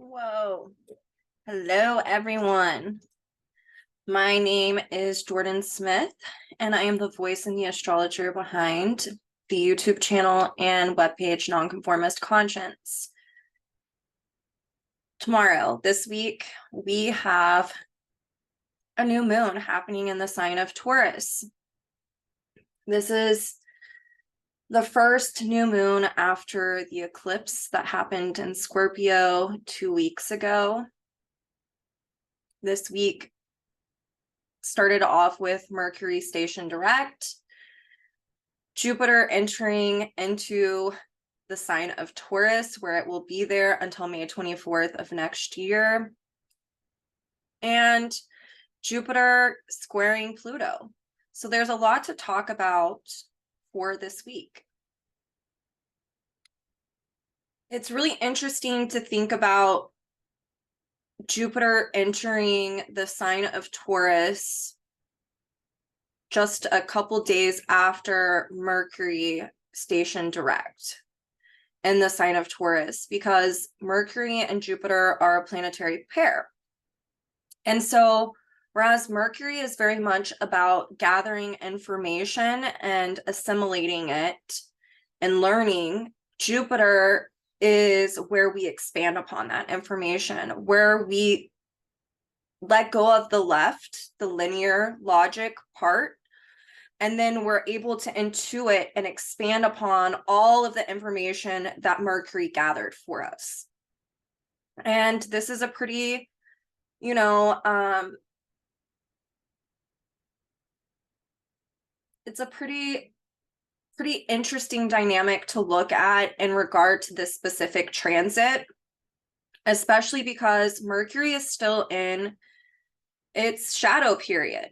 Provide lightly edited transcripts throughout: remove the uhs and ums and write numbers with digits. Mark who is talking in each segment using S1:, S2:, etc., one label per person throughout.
S1: Whoa. Hello, everyone. My name is Jordyn Smith, and I am the voice and the astrologer behind the YouTube channel and webpage Nonconformist Conscience. Tomorrow, this week, we have a new moon happening in the sign of Taurus. This is the first new moon after the eclipse that happened in Scorpio 2 weeks ago. This week started off with Mercury station direct, Jupiter entering into the sign of Taurus, where it will be there until May 24th of next year, and Jupiter squaring Pluto. So there's a lot to talk about for this week. It's really interesting to think about Jupiter entering the sign of Taurus just a couple days after Mercury stationed direct in the sign of Taurus, because Mercury and Jupiter are a planetary pair. And so, whereas Mercury is very much about gathering information and assimilating it and learning, Jupiter is where we expand upon that information, where we let go of the left, the linear logic part, and then we're able to intuit and expand upon all of the information that Mercury gathered for us. And this is a pretty, it's a pretty interesting dynamic to look at in regard to this specific transit, especially because Mercury is still in its shadow period.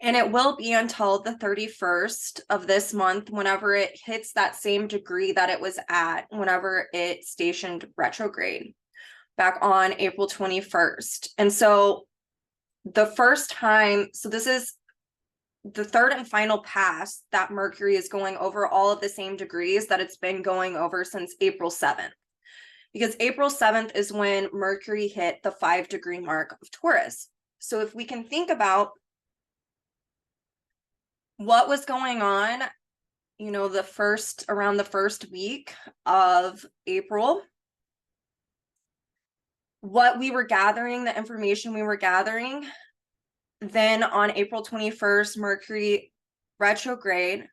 S1: And it will be until the 31st of this month, whenever it hits that same degree that it was at whenever it stationed retrograde back on April 21st. And so the first time, so this is the third and final pass that Mercury is going over all of the same degrees that it's been going over since April 7th. Because April 7th is when Mercury hit the 5-degree mark of Taurus. So if we can think about what was going on, around the first week of April, what we were gathering, the information we were gathering, then on April 21st, Mercury retrograde,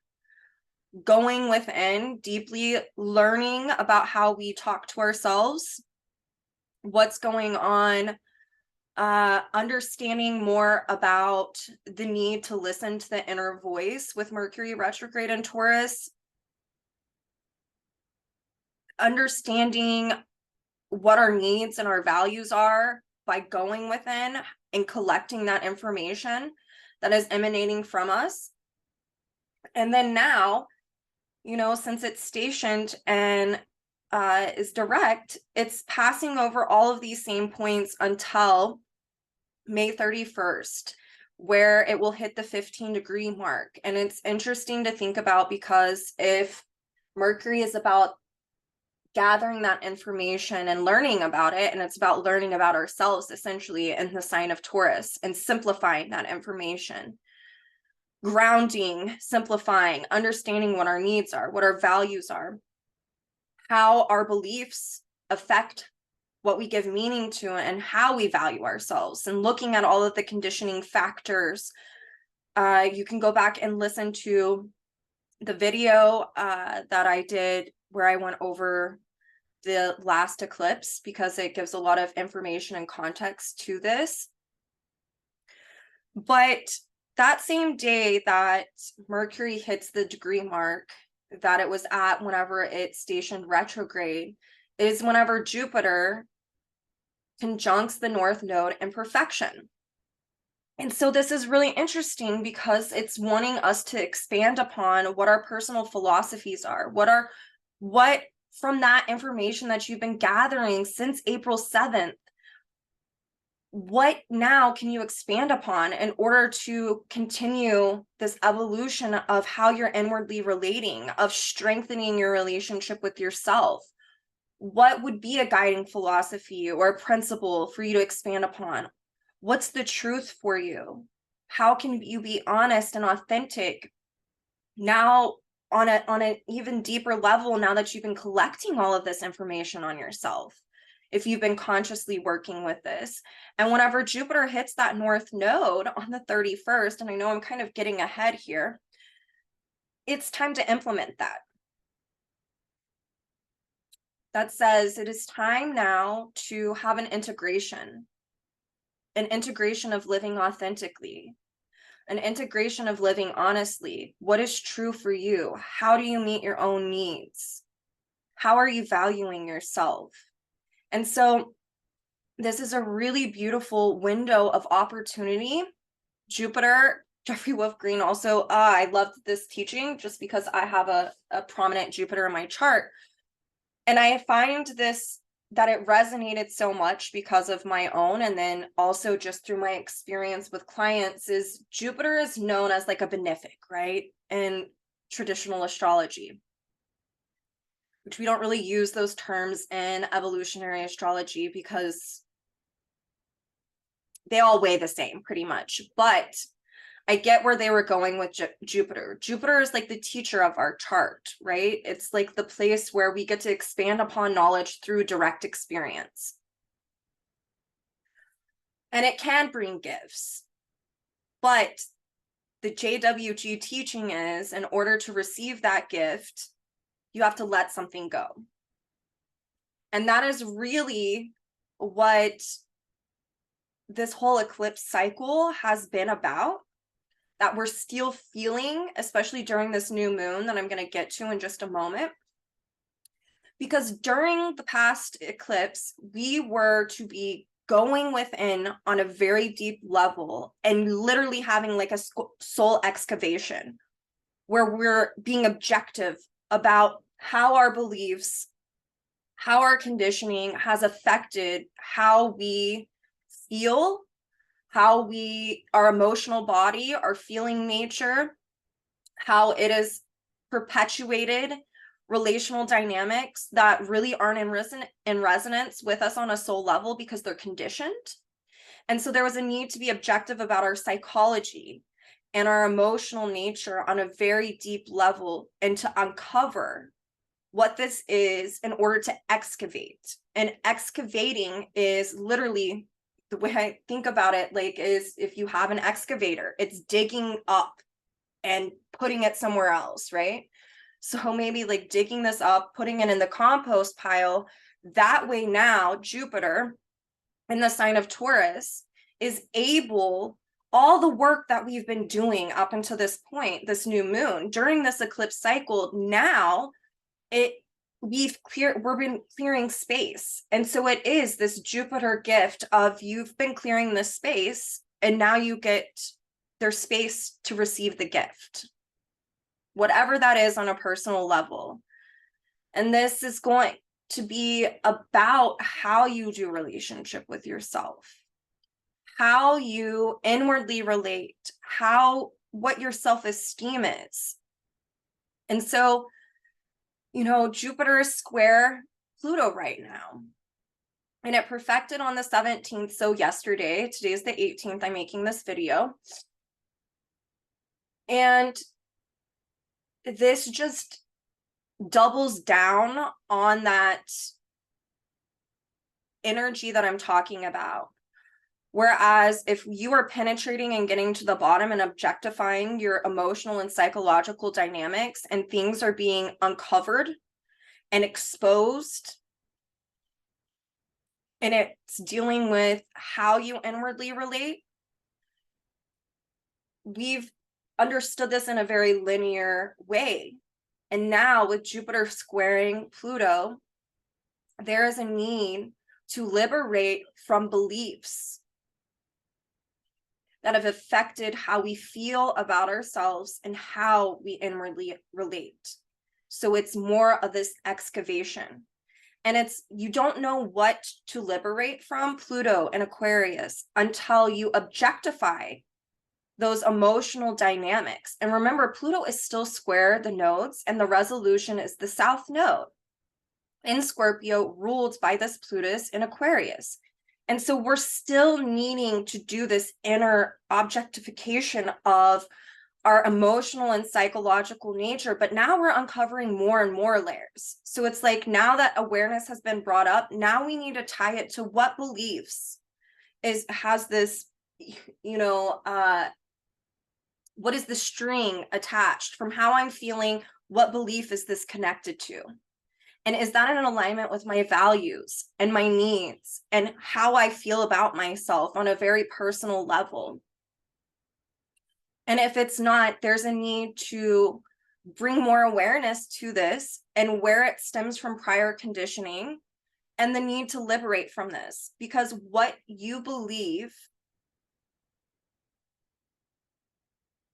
S1: going within, deeply learning about how we talk to ourselves, what's going on, understanding more about the need to listen to the inner voice with Mercury retrograde in Taurus, understanding what our needs and our values are by going within and collecting that information that is emanating from us. And then now, since it's stationed and is direct, it's passing over all of these same points until May 31st, where it will hit the 15-degree mark. And it's interesting to think about, because if Mercury is about gathering that information and learning about it, and it's about learning about ourselves essentially in the sign of Taurus and simplifying that information, grounding, simplifying, understanding what our needs are, what our values are, how our beliefs affect what we give meaning to and how we value ourselves, and looking at all of the conditioning factors. You can go back and listen to the video that I did where I went over the last eclipse, because it gives a lot of information and context to this. But that same day that Mercury hits the degree mark that it was at whenever it stationed retrograde is whenever Jupiter conjuncts the North Node in perfection. And so this is really interesting, because it's wanting us to expand upon what our personal philosophies are, what from that information that you've been gathering since April 7th, what now can you expand upon in order to continue this evolution of how you're inwardly relating, of strengthening your relationship with yourself, What would be a guiding philosophy or a principle for you to expand upon? What's the truth for you? How can you be honest and authentic now on an even deeper level, now that you've been collecting all of this information on yourself, if you've been consciously working with this? And whenever Jupiter hits that north node on the 31st, and I know I'm kind of getting ahead here, it's time to implement that. That says it is time now to have an integration of living authentically, an integration of living honestly. What is true for you? How do you meet your own needs? How are you valuing yourself? And so this is a really beautiful window of opportunity. Jupiter, Jeffrey Wolf Green also, I loved this teaching just because I have a prominent Jupiter in my chart. And I find this, that it resonated so much because of my own, and then also just through my experience with clients, is Jupiter is known as like a benefic, right? In traditional astrology, which we don't really use those terms in evolutionary astrology because they all weigh the same pretty much. But I get where they were going with Jupiter. Jupiter is like the teacher of our chart, right? It's like the place where we get to expand upon knowledge through direct experience. And it can bring gifts. But the JWG teaching is, in order to receive that gift, you have to let something go. And that is really what this whole eclipse cycle has been about, that we're still feeling, especially during this new moon that I'm going to get to in just a moment. Because during the past eclipse, we were to be going within on a very deep level and literally having like a soul excavation, where we're being objective about how our beliefs, how our conditioning has affected how we feel, how our emotional body, our feeling nature, how it has perpetuated relational dynamics that really aren't in resonance with us on a soul level because they're conditioned. And so there was a need to be objective about our psychology and our emotional nature on a very deep level, and to uncover what this is in order to excavate. And excavating is literally, the way I think about it, like, is if you have an excavator, it's digging up and putting it somewhere else, right? So maybe like digging this up, putting it in the compost pile. That way now Jupiter in the sign of Taurus is able, all the work that we've been doing up until this point, this new moon, during this eclipse cycle, now we've been clearing space. And so it is this Jupiter gift of, you've been clearing this space and now you get their space to receive the gift, whatever that is on a personal level. And this is going to be about how you do relationship with yourself, how you inwardly relate, what your self-esteem is. And so, you know, Jupiter is square Pluto right now, and it perfected on the 17th. So yesterday, today's the 18th, I'm making this video. And this just doubles down on that energy that I'm talking about. Whereas if you are penetrating and getting to the bottom and objectifying your emotional and psychological dynamics, and things are being uncovered and exposed, and it's dealing with how you inwardly relate, we've understood this in a very linear way. And now with Jupiter squaring Pluto, there is a need to liberate from beliefs that have affected how we feel about ourselves and how we inwardly relate. So it's more of this excavation. And you don't know what to liberate from, Pluto and Aquarius, until you objectify those emotional dynamics. And remember, Pluto is still square the nodes, and the resolution is the south node. in Scorpio, ruled by this Plutus in Aquarius. And so we're still needing to do this inner objectification of our emotional and psychological nature, but now we're uncovering more and more layers. So it's like, now that awareness has been brought up, now we need to tie it to what beliefs has this, what is the string attached from how I'm feeling? What belief is this connected to? And is that in alignment with my values and my needs and how I feel about myself on a very personal level? And if it's not, there's a need to bring more awareness to this and where it stems from prior conditioning and the need to liberate from this, because what you believe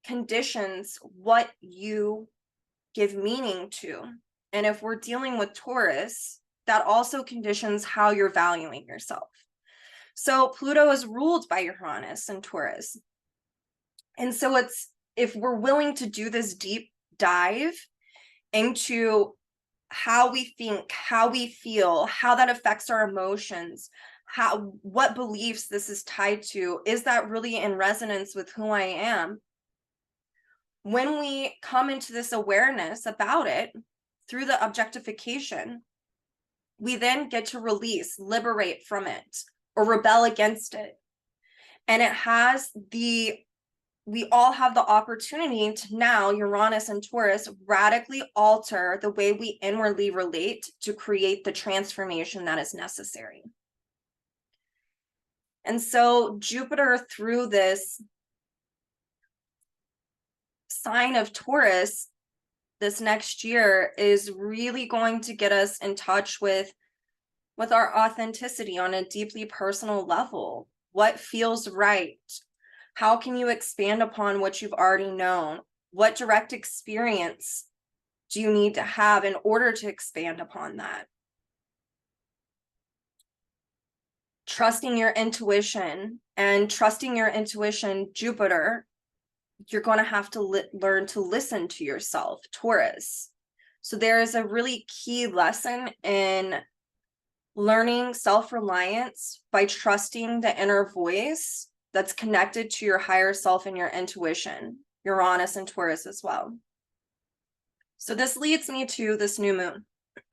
S1: conditions what you give meaning to. And if we're dealing with Taurus, that also conditions how you're valuing yourself. So Pluto is ruled by Uranus and Taurus. And so if we're willing to do this deep dive into how we think, how we feel, how that affects our emotions, what beliefs this is tied to, is that really in resonance with who I am? When we come into this awareness about it through the objectification, we then get to release, liberate from it, or rebel against it. And we all have the opportunity to now, Uranus and Taurus, radically alter the way we inwardly relate to create the transformation that is necessary. And so Jupiter, through this sign of Taurus this next year, is really going to get us in touch with our authenticity on a deeply personal level. What feels right? How can you expand upon what you've already known? What direct experience do you need to have in order to expand upon that? Trusting your intuition, Jupiter, you're going to have to learn to listen to yourself, Taurus. So there is a really key lesson in learning self-reliance by trusting the inner voice that's connected to your higher self and your intuition, Uranus and Taurus as well. So this leads me to this new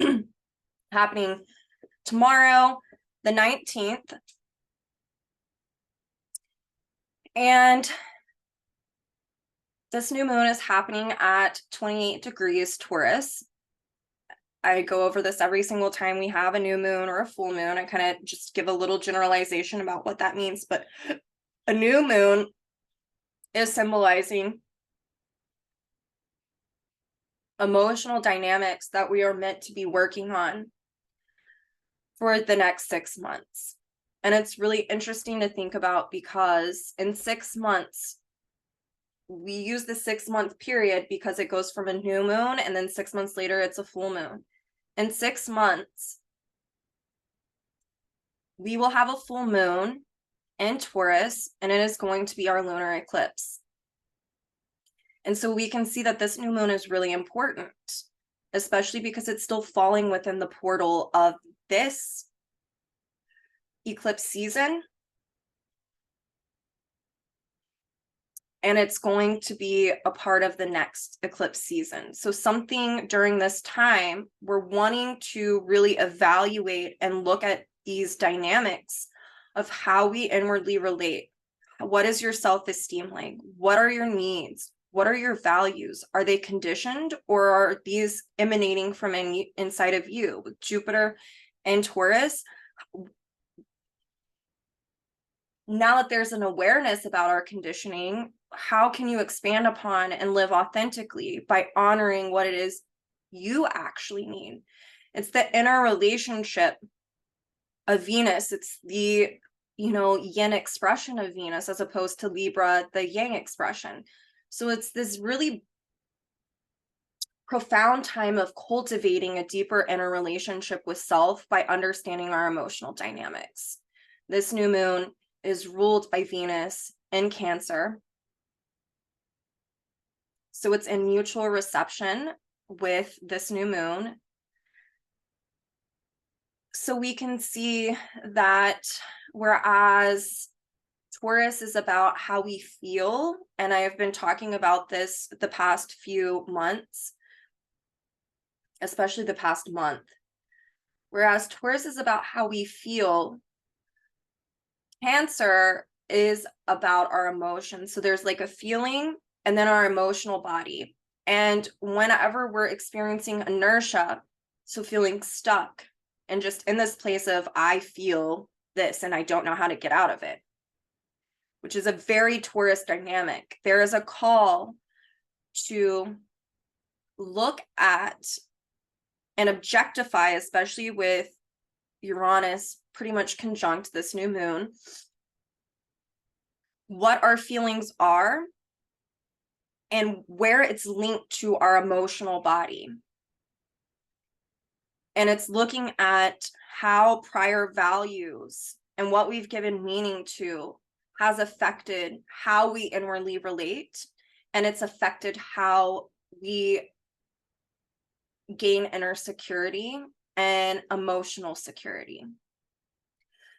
S1: moon happening tomorrow, the 19th. And this new moon is happening at 28 degrees Taurus. I go over this every single time we have a new moon or a full moon. I kind of just give a little generalization about what that means. But a new moon is symbolizing emotional dynamics that we are meant to be working on for the next 6 months. And it's really interesting to think about, because in 6 months, we use the 6-month period because it goes from a new moon and then 6 months later it's a full moon. In 6 months, we will have a full moon in Taurus, and it is going to be our lunar eclipse. And so we can see that this new moon is really important, especially because it's still falling within the portal of this eclipse season. And it's going to be a part of the next eclipse season. So something during this time, we're wanting to really evaluate and look at these dynamics of how we inwardly relate. What is your self-esteem like? What are your needs? What are your values? Are they conditioned, or are these emanating from inside of you? With Jupiter and Taurus, now that there's an awareness about our conditioning, how can you expand upon and live authentically by honoring what it is you actually need? It's the inner relationship of Venus. It's the, yin expression of Venus, as opposed to Libra, the yang expression. So it's this really profound time of cultivating a deeper inner relationship with self by understanding our emotional dynamics. This new moon is ruled by Venus in Cancer. So it's in mutual reception with this new moon. So we can see that whereas Taurus is about how we feel, and I have been talking about this the past few months, especially the past month. Whereas Taurus is about how we feel, Cancer is about our emotions. So there's like a feeling and then our emotional body. And whenever we're experiencing inertia, so feeling stuck and just in this place of I feel this and I don't know how to get out of it, which is a very Taurus dynamic. There is a call to look at and objectify, especially with Uranus pretty much conjunct this new moon, what our feelings are and where it's linked to our emotional body. And it's looking at how prior values and what we've given meaning to has affected how we inwardly relate, and it's affected how we gain inner security and emotional security.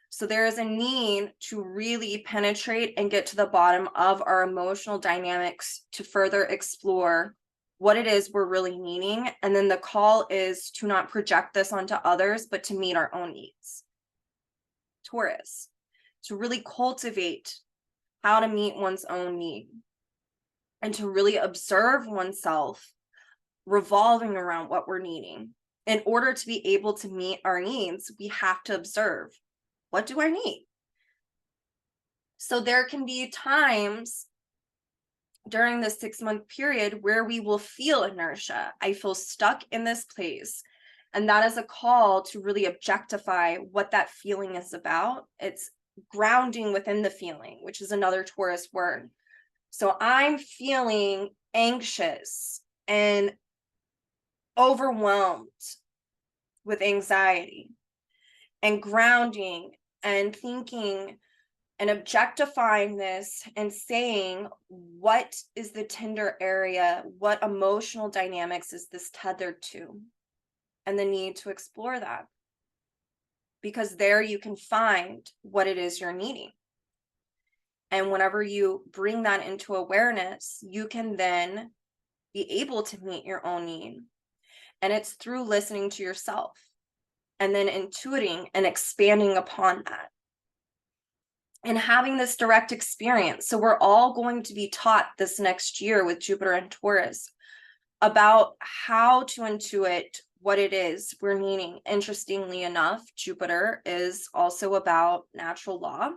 S1: So there is a need to really penetrate and get to the bottom of our emotional dynamics to further explore what it is we're really needing. And then the call is to not project this onto others, but to meet our own needs. Taurus, to really cultivate how to meet one's own need and to really observe oneself revolving around what we're needing. In order to be able to meet our needs, we have to observe, what do I need? So there can be times during this 6-month period where we will feel inertia. I feel stuck in this place. And that is a call to really objectify what that feeling is about. It's grounding within the feeling, which is another Taurus word. So I'm feeling anxious and overwhelmed with anxiety, and grounding and thinking and objectifying this and saying, what is the tender area? What emotional dynamics is this tethered to? And the need to explore that. Because there you can find what it is you're needing. And whenever you bring that into awareness, you can then be able to meet your own need. And it's through listening to yourself and then intuiting and expanding upon that and having this direct experience. So we're all going to be taught this next year with Jupiter and Taurus about how to intuit what it is we're needing. Interestingly enough, Jupiter is also about natural law.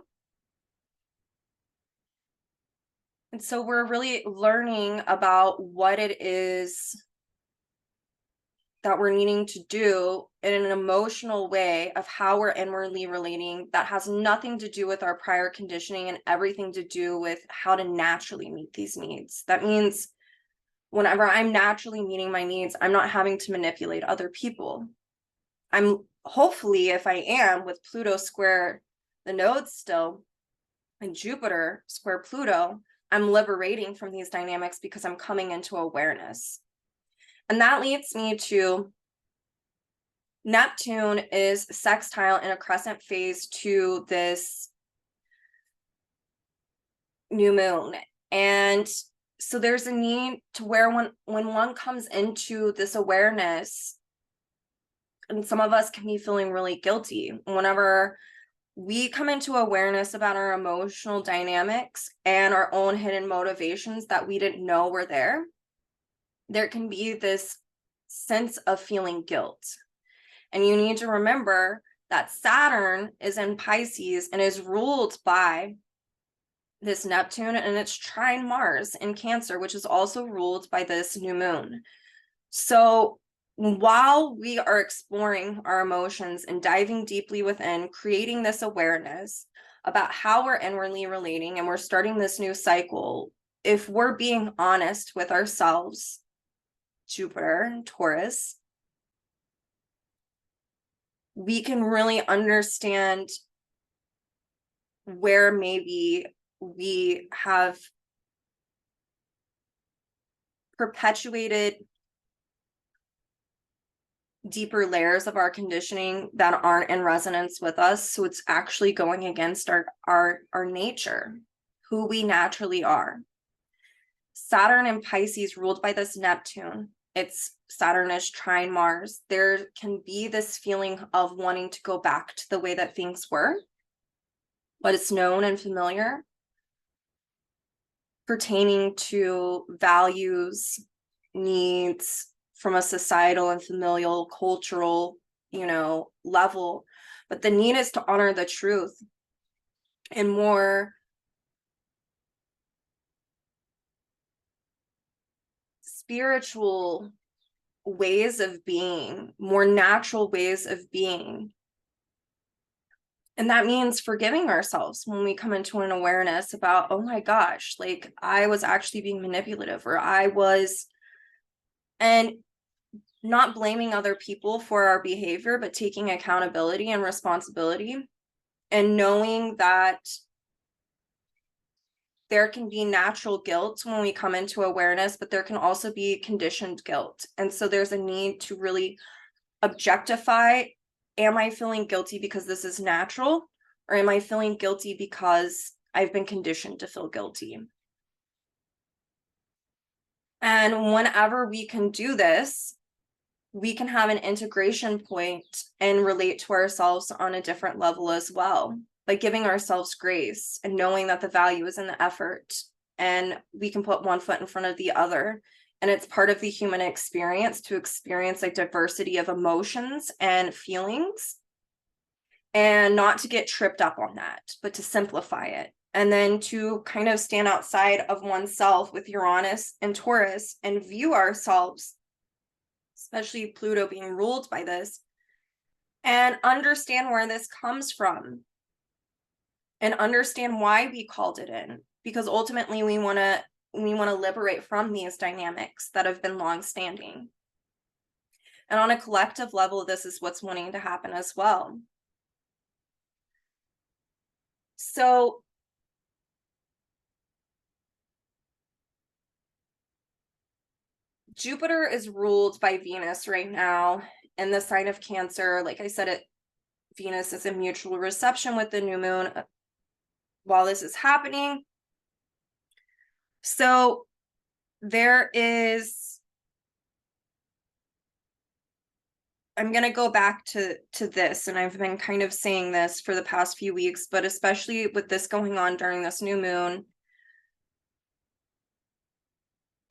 S1: And so we're really learning about what it is that we're needing to do in an emotional way of how we're inwardly relating that has nothing to do with our prior conditioning and everything to do with how to naturally meet these needs. That means whenever I'm naturally meeting my needs, I'm not having to manipulate other people. I'm hopefully, if I am with Pluto square the nodes still and Jupiter square Pluto, I'm liberating from these dynamics because I'm coming into awareness. And that leads me to Neptune is sextile in a crescent phase to this new moon. And so there's a need to where when one comes into this awareness, and some of us can be feeling really guilty whenever we come into awareness about our emotional dynamics and our own hidden motivations that we didn't know were there. There can be this sense of feeling guilt. And you need to remember that Saturn is in Pisces and is ruled by this Neptune, and it's trine Mars in Cancer, which is also ruled by this new moon. So while we are exploring our emotions and diving deeply within, creating this awareness about how we're inwardly relating, and we're starting this new cycle, if we're being honest with ourselves, Jupiter and Taurus, we can really understand where maybe we have perpetuated deeper layers of our conditioning that aren't in resonance with us. So it's actually going against our nature, who we naturally are. Saturn in Pisces, ruled by this Neptune, it's Saturn is trine Mars. There can be this feeling of wanting to go back to the way that things were, what is known and familiar, pertaining to values, needs from a societal and familial, cultural, level. But the need is to honor the truth in more spiritual ways of being, more natural ways of being. And that means forgiving ourselves when we come into an awareness about, oh my gosh, like I was actually being manipulative, or and not blaming other people for our behavior, but taking accountability and responsibility, and knowing that there can be natural guilt when we come into awareness, but there can also be conditioned guilt. And so there's a need to really objectify, am I feeling guilty because this is natural, or am I feeling guilty because I've been conditioned to feel guilty? And whenever we can do this, we can have an integration point and relate to ourselves on a different level as well, by giving ourselves grace and knowing that the value is in the effort, and we can put one foot in front of the other. And it's part of the human experience to experience a diversity of emotions and feelings, and not to get tripped up on that, but to simplify it. And then to kind of stand outside of oneself with Uranus and Taurus and view ourselves, especially Pluto being ruled by this, and understand where this comes from and understand why we called it in, because ultimately we want to liberate from these dynamics that have been long-standing. And on a collective level, this is what's wanting to happen as well. So Jupiter is ruled by Venus right now in the sign of Cancer. Like I said, Venus is in mutual reception with the new moon while this is happening. So there is, I'm going to go back to this, and I've been kind of saying this for the past few weeks, but especially with this going on during this new moon,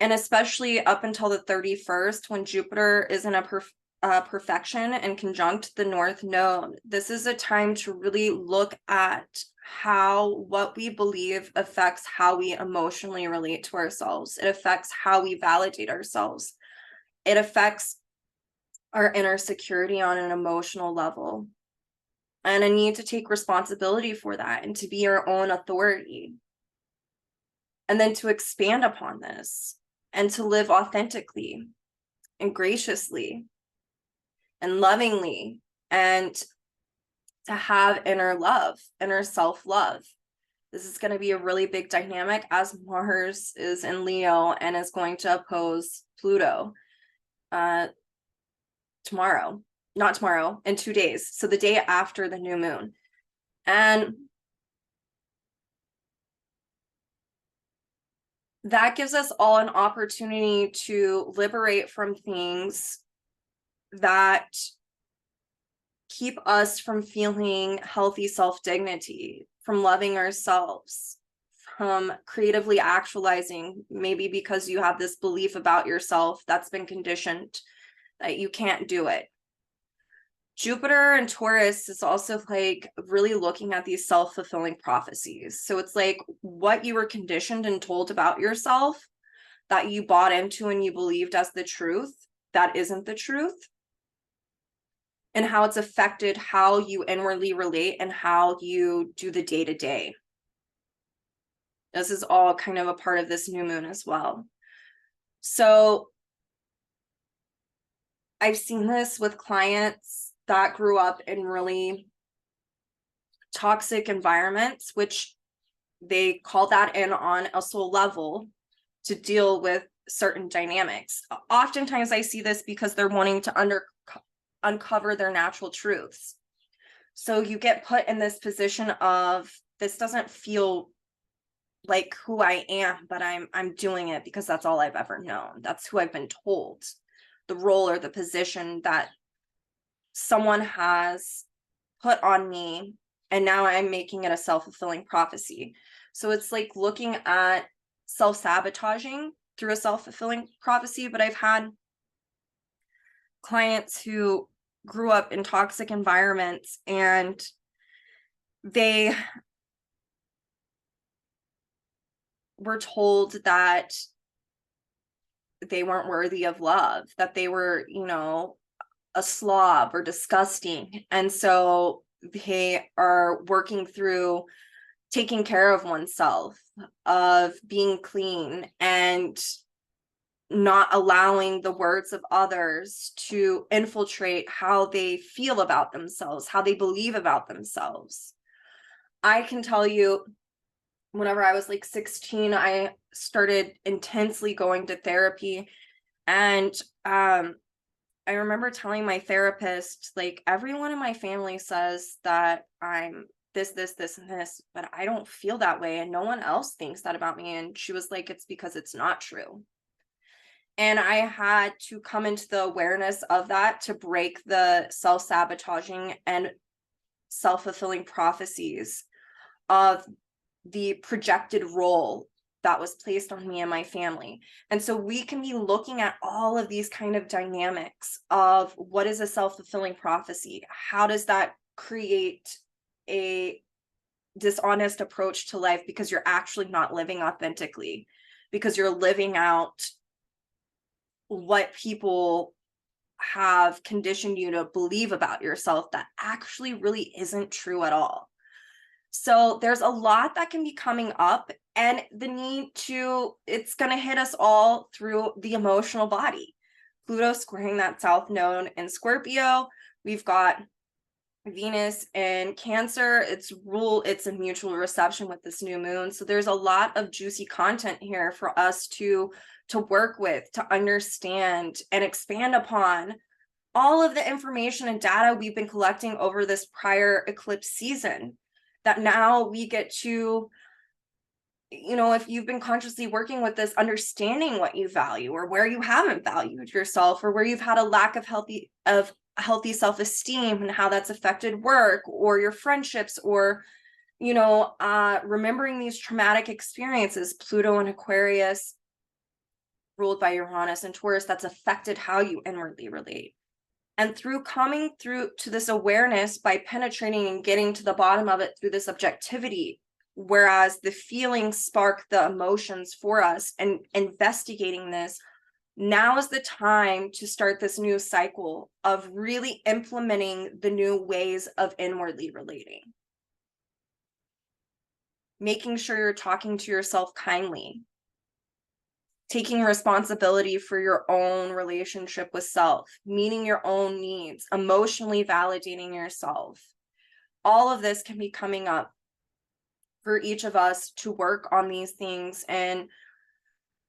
S1: and especially up until the 31st, when Jupiter is in a perfection and conjunct the North Node, this is a time to really look at how what we believe affects how we emotionally relate to ourselves. It affects how we validate ourselves. It affects our inner security on an emotional level. And a need to take responsibility for that and to be your own authority. And then to expand upon this and to live authentically and graciously and lovingly, and to have inner love, inner self-love. This is going to be a really big dynamic as Mars is in Leo and is going to oppose Pluto tomorrow, not tomorrow, in 2 days. So the day after the new moon. And that gives us all an opportunity to liberate from things that keep us from feeling healthy self-dignity, from loving ourselves, from creatively actualizing, maybe because you have this belief about yourself that's been conditioned that you can't do it. Jupiter and Taurus is also like really looking at these self-fulfilling prophecies. So it's like what you were conditioned and told about yourself that you bought into and you believed as the truth, that isn't the truth, and how it's affected how you inwardly relate and how you do the day-to-day. This is all kind of a part of this new moon as well. So I've seen this with clients that grew up in really toxic environments, which they call that in on a soul level to deal with certain dynamics. Oftentimes I see this because they're wanting to uncover their natural truths. So you get put in this position of, this doesn't feel like who I am, but I'm doing it because that's all I've ever known. That's who I've been told. The role or the position that someone has put on me, and now I'm making it a self-fulfilling prophecy. So it's like looking at self-sabotaging through a self-fulfilling prophecy. But I've had clients who grew up in toxic environments, and they were told that they weren't worthy of love, that they were, you know, a slob or disgusting. And so they are working through taking care of oneself, of being clean, and not allowing the words of others to infiltrate how they feel about themselves, how they believe about themselves. I can tell you, whenever I was like 16, I started intensely going to therapy. And I remember telling my therapist, like, everyone in my family says that I'm this, and this, but I don't feel that way. And no one else thinks that about me. And she was like, it's because it's not true. And I had to come into the awareness of that to break the self-sabotaging and self-fulfilling prophecies of the projected role that was placed on me and my family. And so we can be looking at all of these kind of dynamics of, what is a self-fulfilling prophecy? How does that create a dishonest approach to life, because you're actually not living authentically, because you're living out what people have conditioned you to believe about yourself that actually really isn't true at all. So there's a lot that can be coming up, and the need to, it's going to hit us all through the emotional body. Pluto squaring that south node in Scorpio. We've got Venus in Cancer. It's a mutual reception with this new moon. So there's a lot of juicy content here for us to work with, to understand and expand upon all of the information and data we've been collecting over this prior eclipse season, that now we get to, you know, if you've been consciously working with this, understanding what you value, or where you haven't valued yourself, or where you've had a lack of healthy self-esteem, and how that's affected work or your friendships, or, you know, remembering these traumatic experiences. Pluto and Aquarius, ruled by Uranus and Taurus, that's affected how you inwardly relate. And through coming through to this awareness, by penetrating and getting to the bottom of it through this objectivity, whereas the feelings spark the emotions for us, and investigating this, now is the time to start this new cycle of really implementing the new ways of inwardly relating. Making sure you're talking to yourself kindly, taking responsibility for your own relationship with self, meeting your own needs, emotionally validating yourself. All of this can be coming up for each of us to work on these things. And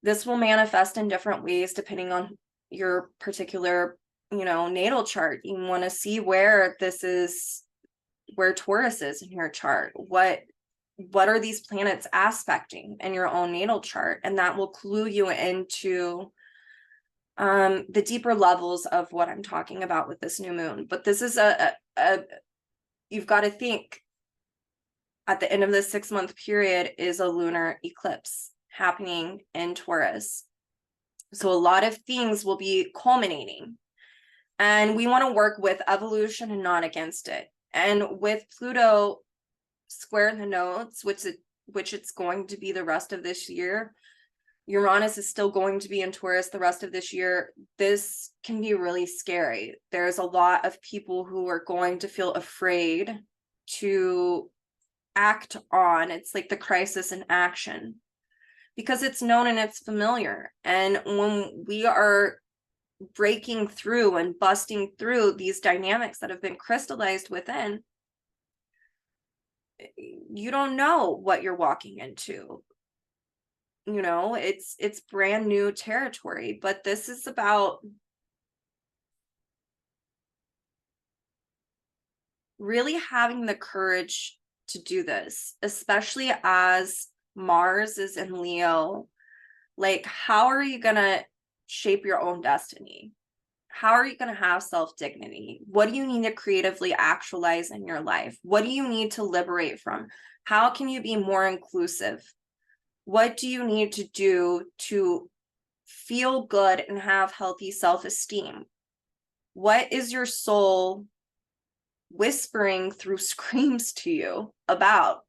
S1: this will manifest in different ways depending on your particular, you know, natal chart. You want to see where this is, where Taurus is in your chart. What are these planets aspecting in your own natal chart? And that will clue you into the deeper levels of what I'm talking about with this new moon. But this is you've got to think, at the end of this 6-month period is a lunar eclipse happening in Taurus. So a lot of things will be culminating, and we want to work with evolution and not against it. And with Pluto square the nodes, which it's going to be the rest of this year, Uranus is still going to be in Taurus the rest of this year. This can be really scary. There's a lot of people who are going to feel afraid to act on. It's like the crisis in action, because it's known and it's familiar. And when we are breaking through and busting through these dynamics that have been crystallized within, you don't know what you're walking into. You know, it's brand new territory. But this is about really having the courage to do this, especially as Mars is in Leo. Like, how are you going to shape your own destiny? How are you going to have self-dignity? What do you need to creatively actualize in your life? What do you need to liberate from? How can you be more inclusive? What do you need to do to feel good and have healthy self-esteem? What is your soul whispering through screams to you about?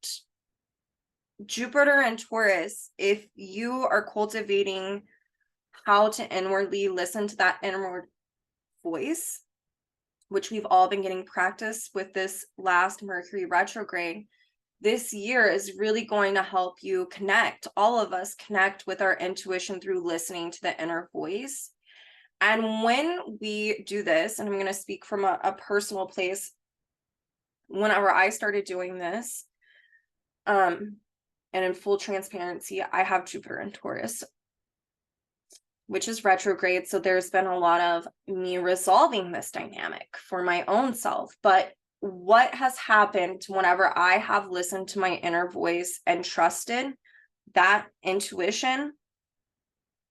S1: Jupiter and Taurus, if you are cultivating how to inwardly listen to that inward voice, which we've all been getting practice with this last Mercury retrograde, this year is really going to help you connect, all of us connect with our intuition through listening to the inner voice. And when we do this, and I'm going to speak from a personal place, whenever I started doing this, and in full transparency, I have Jupiter in Taurus, which is retrograde. So there's been a lot of me resolving this dynamic for my own self. But what has happened whenever I have listened to my inner voice and trusted that intuition,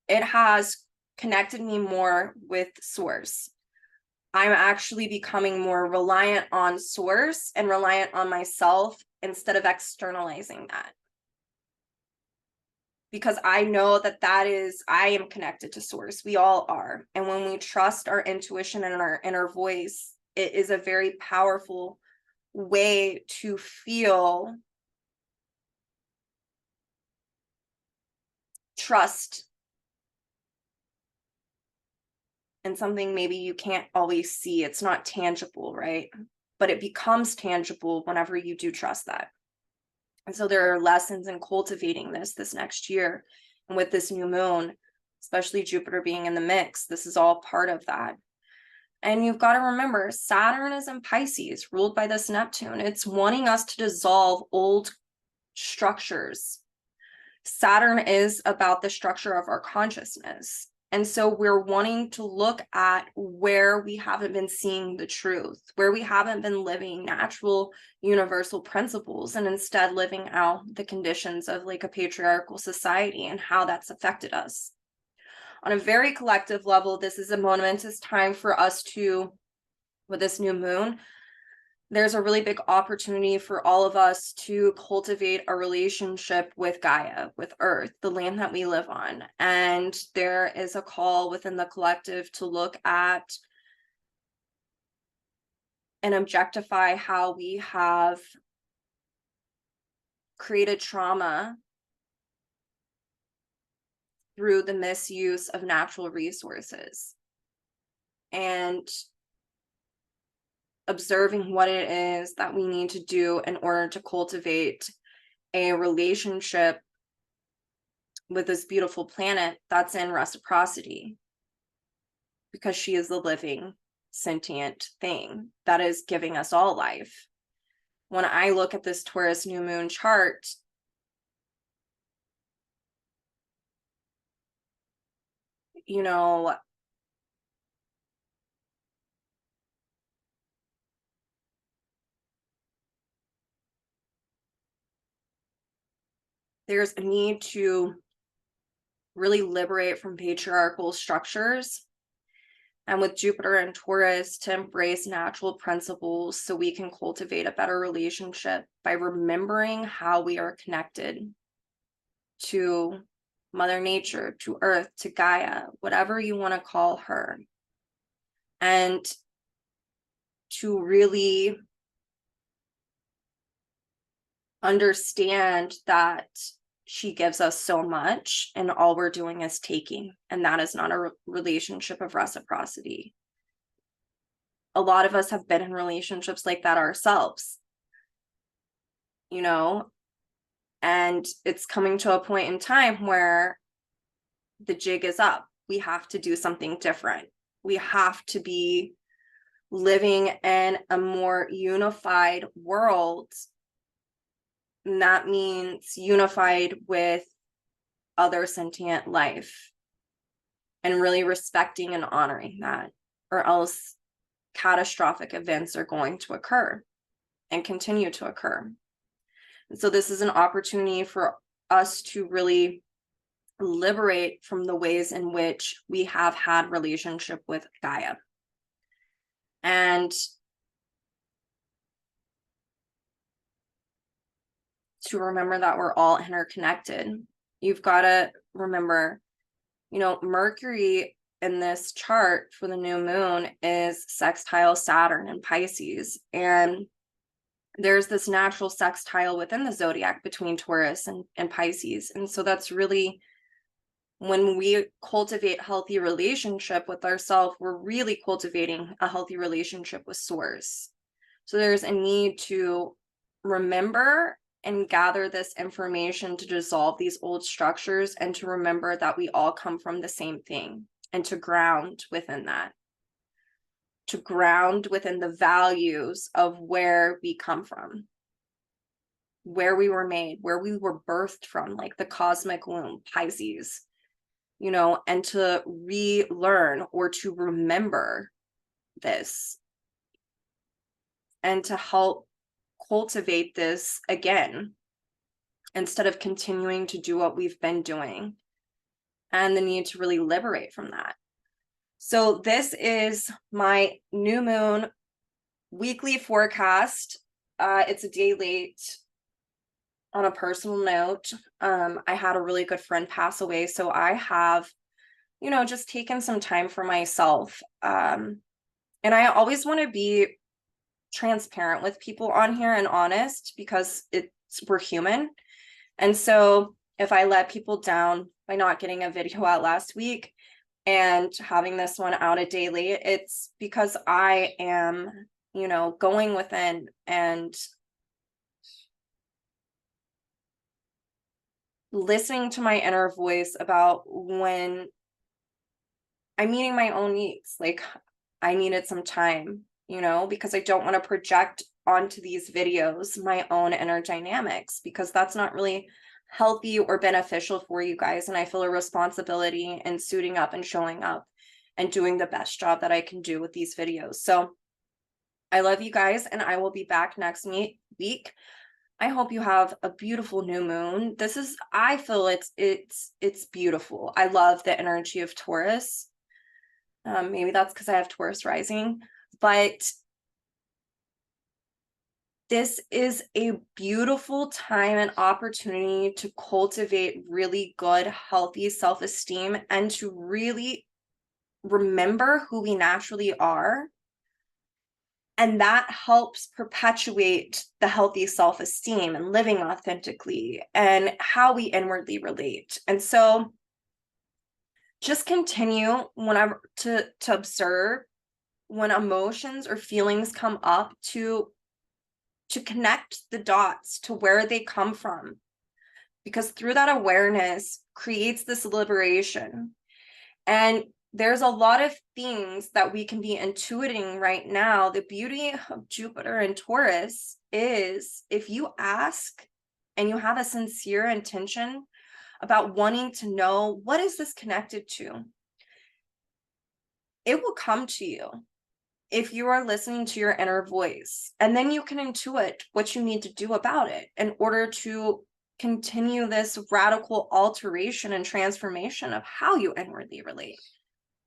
S1: it has connected me more with source. I'm actually becoming more reliant on source and reliant on myself instead of externalizing that. Because I know that I am connected to source. We all are. And when we trust our intuition and our inner voice, it is a very powerful way to feel trust in something maybe you can't always see. It's not tangible, right? But it becomes tangible whenever you do trust that. And so there are lessons in cultivating this next year. And with this new moon, especially Jupiter being in the mix, this is all part of that. And you've got to remember, Saturn is in Pisces, ruled by this Neptune. It's wanting us to dissolve old structures. Saturn is about the structure of our consciousness. And so we're wanting to look at where we haven't been seeing the truth, where we haven't been living natural universal principles, and instead living out the conditions of like a patriarchal society and how that's affected us. On a very collective level, this is a momentous time for us to, with this new moon, there's a really big opportunity for all of us to cultivate a relationship with Gaia, with Earth, the land that we live on. And there is a call within the collective to look at and objectify how we have created trauma through the misuse of natural resources, and observing what it is that we need to do in order to cultivate a relationship with this beautiful planet that's in reciprocity, because she is the living sentient thing that is giving us all life. When I look at this Taurus new moon chart, you know, there's a need to really liberate from patriarchal structures, and with Jupiter and Taurus, to embrace natural principles so we can cultivate a better relationship by remembering how we are connected to Mother Nature, to Earth, to Gaia, whatever you want to call her, and to really understand that she gives us so much and all we're doing is taking, and that is not a relationship of reciprocity. A lot of us have been in relationships like that ourselves, you know, and it's coming to a point in time where the jig is up. We have to do something different. We have to be living in a more unified world. And that means unified with other sentient life, and really respecting and honoring that, or else catastrophic events are going to occur. and continue to occur. And so this is an opportunity for us to really liberate from the ways in which we have had relationship with Gaia. And to remember that we're all interconnected. You've got to remember, you know, Mercury in this chart for the new moon is sextile Saturn in Pisces. And there's this natural sextile within the zodiac between Taurus and Pisces. And so that's really, when we cultivate healthy relationship with ourselves, we're really cultivating a healthy relationship with Source. So there's a need to remember and gather this information to dissolve these old structures, and to remember that we all come from the same thing, and to ground within that, to ground within the values of where we come from, where we were made, where we were birthed from, like the cosmic womb, Pisces, you know, and to relearn or to remember this, and to help cultivate this again, instead of continuing to do what we've been doing, and the need to really liberate from that. So this is my new moon weekly forecast. It's a day late. On a personal note, I had a really good friend pass away, so I have, you know, just taken some time for myself. And I always want to be transparent with people on here and honest, because we're human. And so if I let people down by not getting a video out last week and having this one out a day late, it's because I am, you know, going within and listening to my inner voice about when I'm meeting my own needs. Like, I needed some time, you know, because I don't want to project onto these videos my own inner dynamics, because that's not really healthy or beneficial for you guys. And I feel a responsibility in suiting up and showing up and doing the best job that I can do with these videos. So I love you guys, and I will be back next week. I hope you have a beautiful new moon. This is, I feel it's beautiful. I love the energy of Taurus. Maybe that's because I have Taurus rising, but this is a beautiful time and opportunity to cultivate really good, healthy self-esteem, and to really remember who we naturally are. And that helps perpetuate the healthy self-esteem and living authentically and how we inwardly relate. And so just continue whenever to observe when emotions or feelings come up, to connect the dots to where they come from, because through that awareness creates this liberation. And there's a lot of things that we can be intuiting right now. The beauty of Jupiter and Taurus is, if you ask and you have a sincere intention about wanting to know, what is this connected to, it will come to you if you are listening to your inner voice. And then you can intuit what you need to do about it in order to continue this radical alteration and transformation of how you inwardly relate.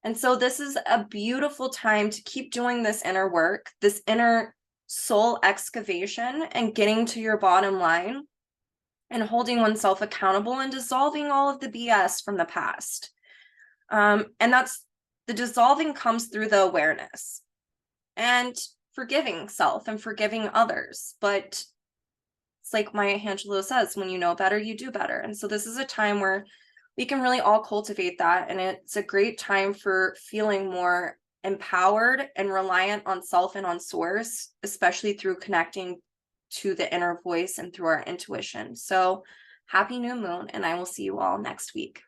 S1: And so this is a beautiful time to keep doing this inner work, this inner soul excavation, and getting to your bottom line, and holding oneself accountable and dissolving all of the BS from the past. And that's, the dissolving comes through the awareness and forgiving self and forgiving others. But it's like Maya Angelou says, when you know better, you do better. And so this is a time where we can really all cultivate that. And it's a great time for feeling more empowered and reliant on self and on Source, especially through connecting to the inner voice and through our intuition. So happy new moon, and I will see you all next week.